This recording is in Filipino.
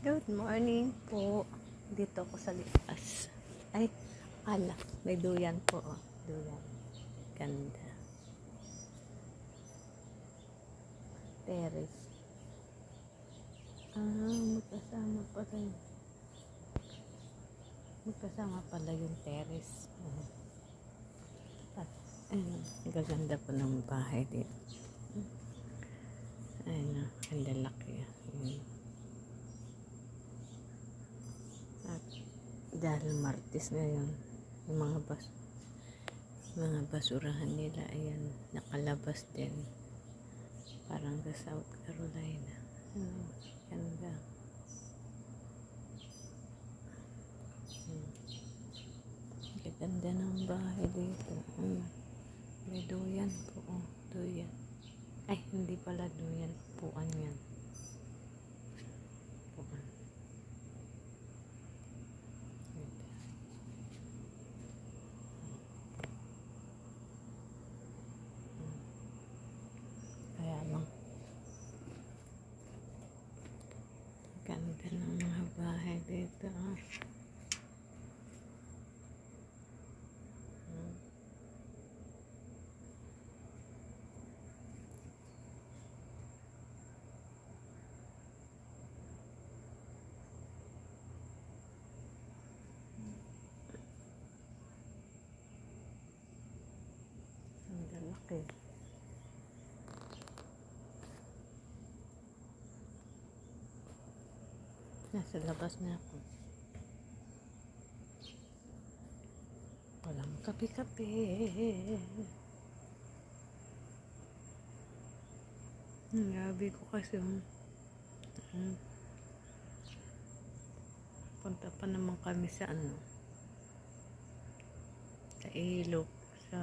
Good morning po. Dito ako sa lipas. Ay, may duyan po. Oh. Duyan. Ganda. Terrace. Magkasama pala yun. Magkasama pala yung terrace. At, gaganda po ng bahay dito. Ayun, ang lalaki. At dahil Martes ngayon, yung mga basurahan nila, ayan, nakalabas din. Parang sa South Carolina. Ganda. Ganda ng bahay dito. May duyan po. Duyan. Ay, hindi pala duyan. Upuan yan. Upuan. Kaya lang. Ganda ng mga bahay dito. Ang lalaki. Nasa labas na ako. Walang kape-kape. Gabi ko kasi punta pa naman kami sa sa ilog, sa